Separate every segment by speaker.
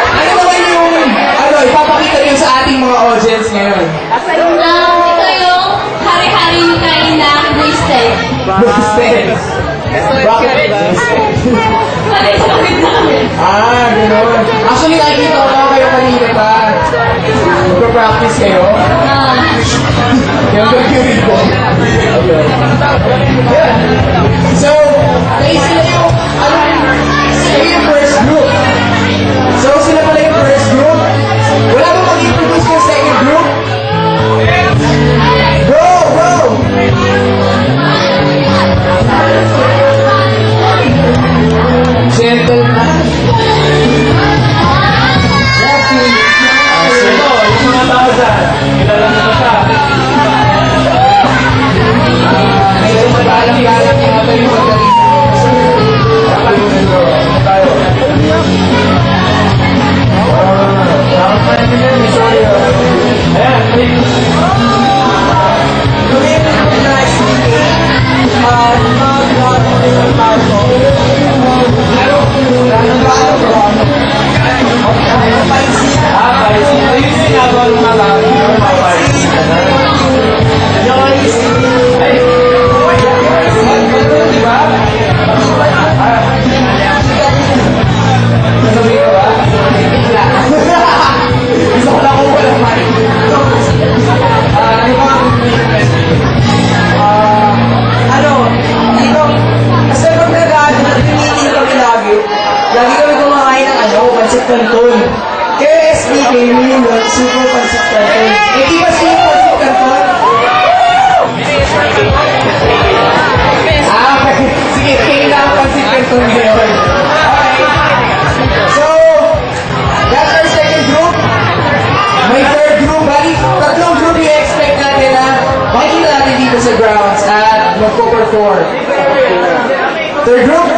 Speaker 1: Ano naman yung, ipapakita niyo sa ating mga audience ngayon?
Speaker 2: Ito yung hari-hari kain na bracelet.
Speaker 1: Bracelet. Bakit? Gano'n. Actually, nakikita ko na kayo kanina pa. Magpa-practice kayo. Yung gagawin ko. Yeah. So, sila yung, sila yung first group. So, sila pala yung first group. Wala ba mag-introduce yung second group? Bro! Gentleman.
Speaker 3: Ito, yung mga tao dyan. Kilala mo ba siya?
Speaker 1: Medyo magalang-galang yung mga yung magaling.
Speaker 3: Tayo. Dapat pa rin yun. Sorry. Ayan, please.
Speaker 1: Lagi kami kumakain ng pancit canton. Kaya SDK, yun, super pancit canton. Di ba super pancit canton? Sige, kailangan pancit canton ngayon. So, that's our second group. May third group, bali, tatlong group yung expect natin na makikita natin dito sa grounds at magpo-perform. Third group?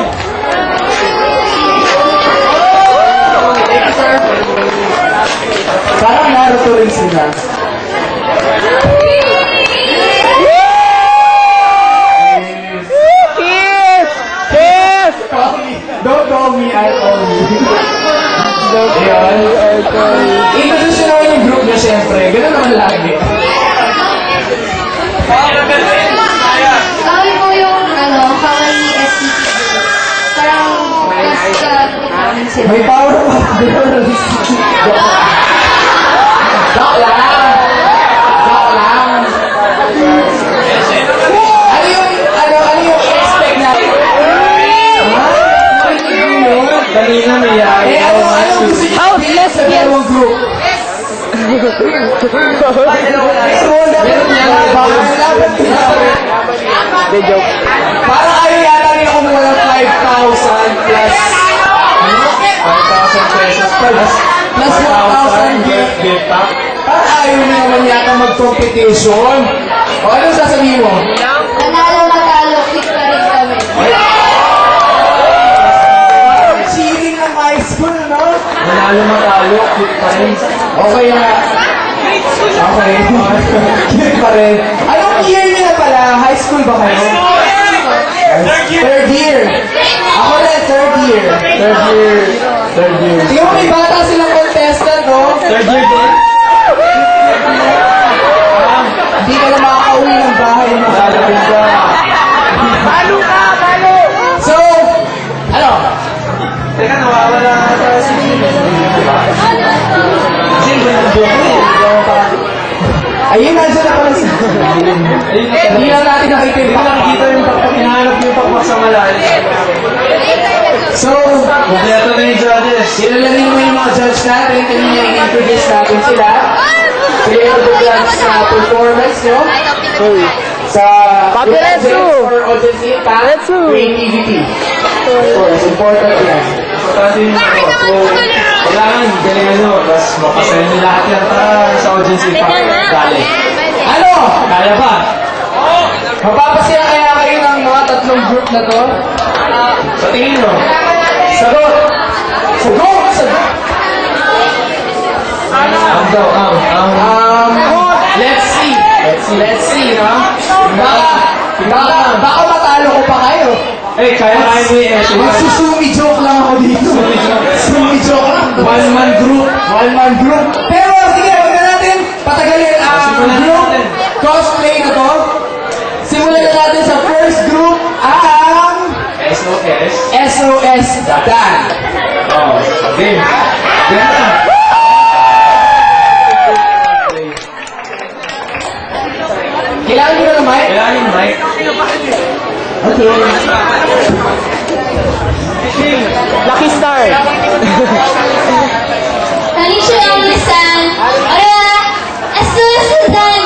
Speaker 1: Parang Naruto rin sila.
Speaker 4: Kiss!
Speaker 1: Don't call me, I'll call you. Don't call me, I'll call you. Introduce nyo naman yung group niya, syempre. Ganun naman lagi.
Speaker 2: Kami po yung, kawaii SCP. Parang, mas namin sila.
Speaker 1: May power pa. Joke lang. Ano yung expect natin?
Speaker 3: Kanina may yari.
Speaker 1: Ano gusto nyo bilang sa dalawang group? Parang ayaw yata rin ako mga 5,000 plus
Speaker 3: 5,000 pesos plus
Speaker 1: 1,000 gift.
Speaker 3: gift pack.
Speaker 1: Parang ayaw nyo naman yata mag-competition. O anong sasabihin mo?
Speaker 2: Nanalo matalo, kick pa rin kami.
Speaker 1: Cheering ng high school, no?
Speaker 3: Manalo matalo, cute pa rin.
Speaker 1: Okay na. Okay. Cute pa rin. Anong year nyo na pala? High school ba kayo? Third year. Ako na, third year.
Speaker 3: Third year.
Speaker 1: Tingnan mo, may bata silang contestant, no?
Speaker 3: Third year din?
Speaker 1: Hindi ka na makakauwi ng bahay mo.
Speaker 3: Lalapin ka.
Speaker 1: So, ano?
Speaker 3: Teka, nawawala na si Jim. Jim,
Speaker 1: Ayun, nandiyan na pala si Hindi na natin nakita
Speaker 3: Hindi
Speaker 1: yung
Speaker 3: ko nakikita yung pakpak. Hinahanap yung pakpak sa malalim.
Speaker 1: So,
Speaker 3: Kompleto na yung judges.
Speaker 1: kilalanin mo yung mga judge natin. Kanina i-introduce natin sila. Sila yung mag-judge sa performance nyo. Sa
Speaker 4: Papi, let's do.
Speaker 1: for audience impact,
Speaker 4: Let's do.
Speaker 1: creativity. Of course, important yan.
Speaker 3: Importante yung kailangan galingan nyo. Tapos mapasaya nyo lahat yan para sa audience impact. Dali.
Speaker 1: Ano?
Speaker 3: Kaya ba?
Speaker 1: Mapapasaya kaya kayo ng mga tatlong group na to?
Speaker 3: Sa tingin mo?
Speaker 1: Sagot! Sagot! Sagot!
Speaker 3: Ang daw,
Speaker 1: Let's see. Let's see, no? Baka matalo ko pa kayo.
Speaker 3: Eh, kaya mo yung S.
Speaker 1: Magsusumi joke lang ako dito. Sumi joke lang.
Speaker 3: One-man group.
Speaker 1: One man group. Pero sige, huwag na natin patagalin ang
Speaker 3: simulan na
Speaker 1: group
Speaker 3: natin.
Speaker 1: cosplay na to. Simulan na natin sa first group ang
Speaker 3: SOS.
Speaker 1: SOS Dan.
Speaker 3: Oh, game. Game na.
Speaker 1: Kailangan nyo na ng mic?
Speaker 3: Kailangan yung mic.
Speaker 1: Okay.
Speaker 4: Lucky Star.
Speaker 2: Konnichiwa, minasan. Ora, SOS Dan.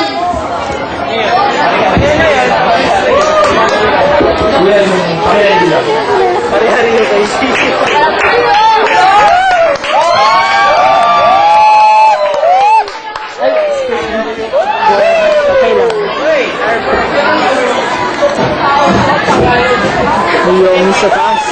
Speaker 3: Kuya, yung pare-ready lang.
Speaker 4: Pare-hari na kayo. Yung sa taas.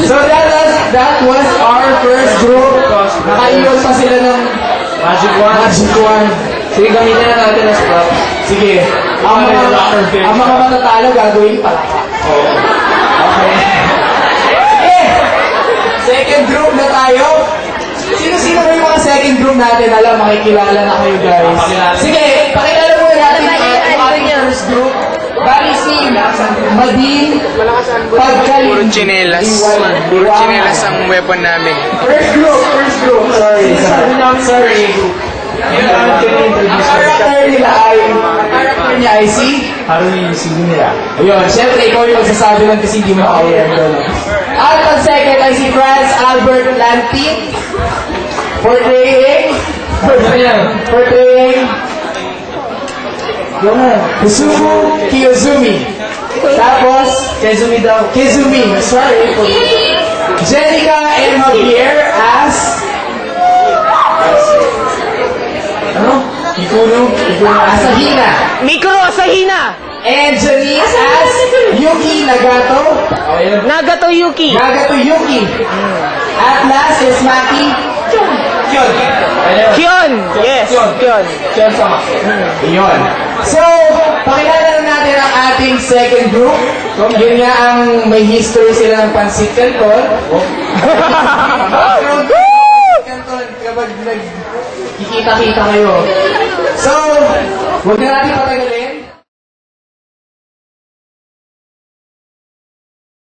Speaker 1: So that was our first group. Nakaiwan pa sila ng
Speaker 3: Magic Wand.
Speaker 1: Magic Wand.
Speaker 3: Sige, gamitin na natin as prop.
Speaker 1: Sige. Ang mga matatalo gagawin palaka. Okay. Eh! Second group na tayo. Sino-sino ba yung mga second group natin? Alam, makikilala na kayo guys. Sige, pakilala muna natin yung ating first group. Bali si Madin Pagkalim.
Speaker 5: Puro chinelas. Puro chinelas ang weapon namin.
Speaker 1: First group. Sorry. Ang character nila ay, si
Speaker 3: Harumi yung sige nila.
Speaker 1: ayun, syempre ikaw yung magsasabi lang kasi hindi mo aware doon. At ang second ay si Franz Albert Lantin. Portraying Kusumu Kiyozumi. Tapos, Kezumi. Sorry. Jenica and Javier as Asahina.
Speaker 4: Mikro Asahina.
Speaker 1: And Janice as Yuki Nagato.
Speaker 4: Nagato Yuki.
Speaker 1: At last is Maki Kyon.
Speaker 4: Kyon. Yes. Kyon.
Speaker 1: Iyon. So, pakilala na natin ang ating second group. Yun nga ang may history sila ng Pansit Canton. Canton, kapag nagkikita-kita kayo. So, huwag na natin patagalin.